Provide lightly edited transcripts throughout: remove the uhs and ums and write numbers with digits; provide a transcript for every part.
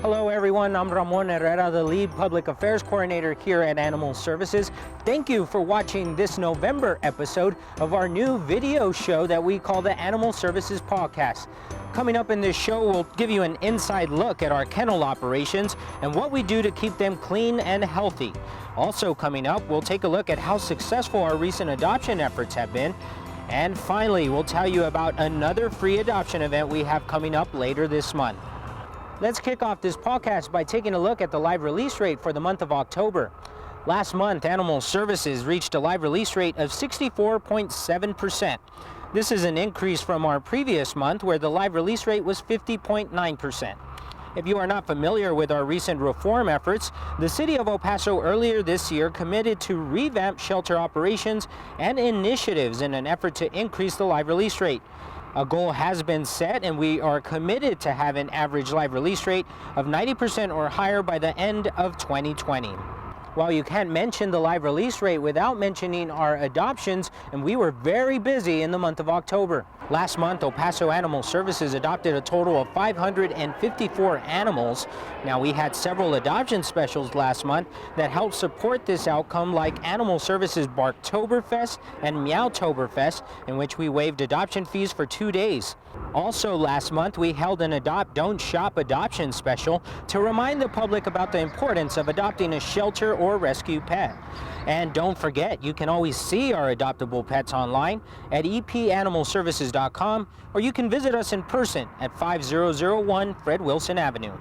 Hello everyone, I'm Ramon Herrera, the lead public affairs coordinator here at Animal Services. Thank you for watching this November episode of our new video show that we call the Animal Services Podcast. Coming up in this show, we'll give you an inside look at our kennel operations and what we do to keep them clean and healthy. Also coming up, we'll take a look at how successful our recent adoption efforts have been. And finally, we'll tell you about another free adoption event we have coming up later this month. Let's kick off this podcast by taking a look at the live release rate for the month of October. Last month, Animal Services reached a live release rate of 64.7%. This is an increase from our previous month where the live release rate was 50.9%. If you are not familiar with our recent reform efforts, the City of El Paso earlier this year committed to revamp shelter operations and initiatives in an effort to increase the live release rate. A goal has been set and we are committed to have an average live release rate of 90% or higher by the end of 2020. While you can't mention the live release rate without mentioning our adoptions, and we were very busy in the month of October. Last month, El Paso Animal Services adopted a total of 554 animals. Now, we had several adoption specials last month that helped support this outcome, like Animal Services Barktoberfest and Meowtoberfest, in which we waived adoption fees for 2 days. Also last month, we held an Adopt Don't Shop adoption special to remind the public about the importance of adopting a shelter or rescue pet. And don't forget, you can always see our adoptable pets online at epanimalservices.com, or you can visit us in person at 5001 Fred Wilson Avenue.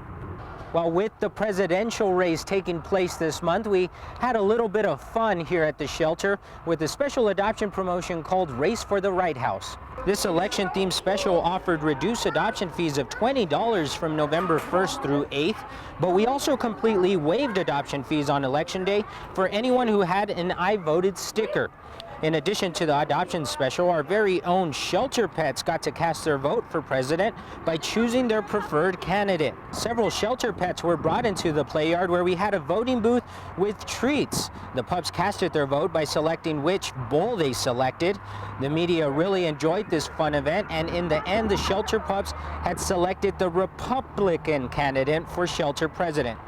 Well, with the presidential race taking place this month, we had a little bit of fun here at the shelter with a special adoption promotion called Race for the Right House. This election-themed special offered reduced adoption fees of $20 from November 1st through 8th, but we also completely waived adoption fees on Election Day for anyone who had an I voted sticker. In addition to the adoption special, our very own shelter pets got to cast their vote for president by choosing their preferred candidate. Several shelter pets were brought into the play yard where we had a voting booth with treats. The pups casted their vote by selecting which bowl they selected. The media really enjoyed this fun event, and in the end, the shelter pups had selected the Republican candidate for shelter president.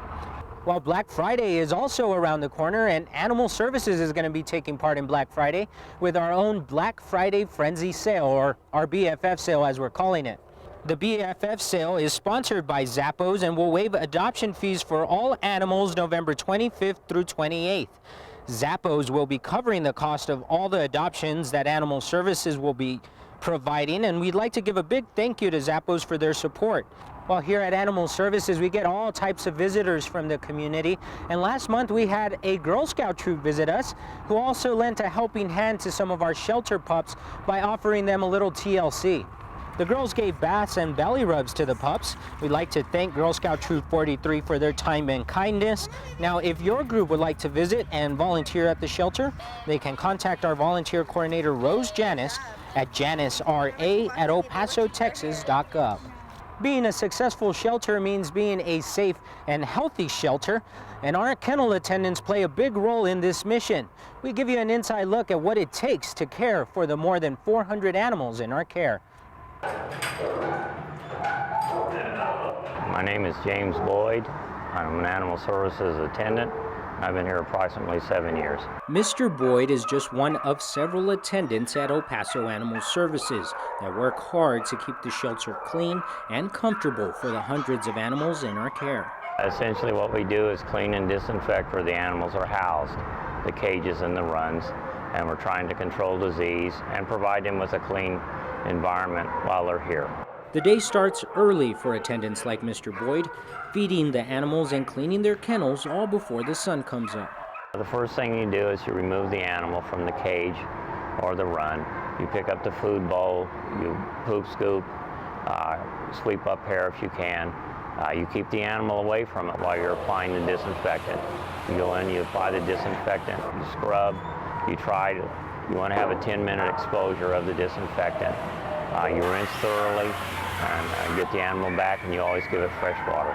While Black Friday is also around the corner, and Animal Services is going to be taking part in Black Friday with our own Black Friday Frenzy Sale, or our BFF Sale as we're calling it. The BFF Sale is sponsored by Zappos and will waive adoption fees for all animals November 25th through 28th. Zappos will be covering the cost of all the adoptions that Animal Services will be providing, and we'd like to give a big thank you to Zappos for their support. Well, here at Animal Services, we get all types of visitors from the community, and last month we had a Girl Scout troop visit us, who also lent a helping hand to some of our shelter pups by offering them a little TLC. The girls gave baths and belly rubs to the pups. We'd like to thank Girl Scout Troop 43 for their time and kindness. Now, if your group would like to visit and volunteer at the shelter, they can contact our volunteer coordinator, Rose Janice, at janicera@elpasotexas.gov. Being a successful shelter means being a safe and healthy shelter, and our kennel attendants play a big role in this mission. We give you an inside look at what it takes to care for the more than 400 animals in our care. My name is James Boyd. I'm an Animal Services attendant. I've been here approximately 7 years. Mr. Boyd is just one of several attendants at El Paso Animal Services that work hard to keep the shelter clean and comfortable for the hundreds of animals in our care. Essentially what we do is clean and disinfect where the animals are housed, the cages and the runs, and we're trying to control disease and provide them with a clean environment while they're here. The day starts early for attendants like Mr. Boyd, feeding the animals and cleaning their kennels all before the sun comes up. The first thing you do is you remove the animal from the cage or the run. You pick up the food bowl, you poop scoop, sweep up hair if you can. You keep the animal away from it while you're applying the disinfectant. You go in, you apply the disinfectant, you scrub, you want to have a 10-minute exposure of the disinfectant. You rinse thoroughly and get the animal back, and you always give it fresh water.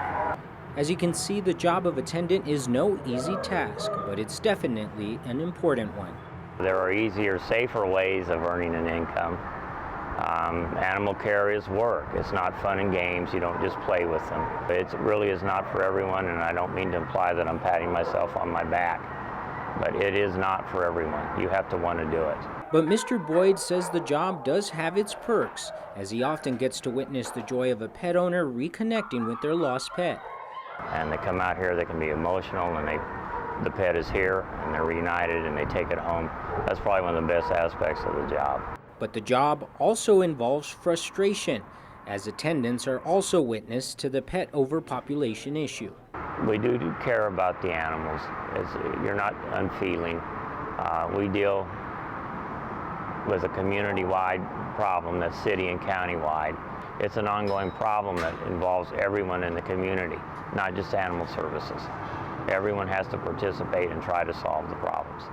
As you can see, the job of attendant is no easy task, but it's definitely an important one. There are easier, safer ways of earning an income. Animal care is work. It's not fun and games. You don't just play with them. It really is not for everyone, and I don't mean to imply that I'm patting myself on my back, but it is not for everyone. You have to want to do it. But Mr. Boyd says the job does have its perks, as he often gets to witness the joy of a pet owner reconnecting with their lost pet. And they come out here, they can be emotional, and the pet is here, and they're reunited, and they take it home. That's probably one of the best aspects of the job. But the job also involves frustration, as attendants are also witness to the pet overpopulation issue. We do care about the animals. You're not unfeeling. We deal with a community-wide problem that's city and county-wide. It's an ongoing problem that involves everyone in the community, not just animal services. Everyone has to participate and try to solve the problems.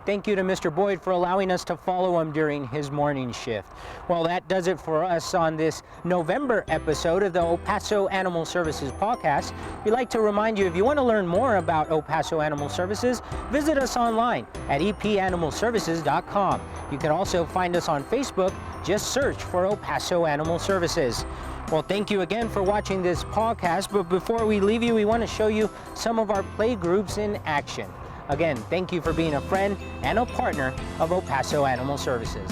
Thank you to Mr. Boyd for allowing us to follow him during his morning shift. Well, that does it for us on this November episode of the El Paso Animal Services podcast. We'd like to remind you, if you want to learn more about El Paso Animal Services, visit us online at epanimalservices.com. You can also find us on Facebook. Just search for El Paso Animal Services. Well, thank you again for watching this podcast, but before we leave you, we want to show you some of our play groups in action. Again, thank you for being a friend and a partner of El Paso Animal Services.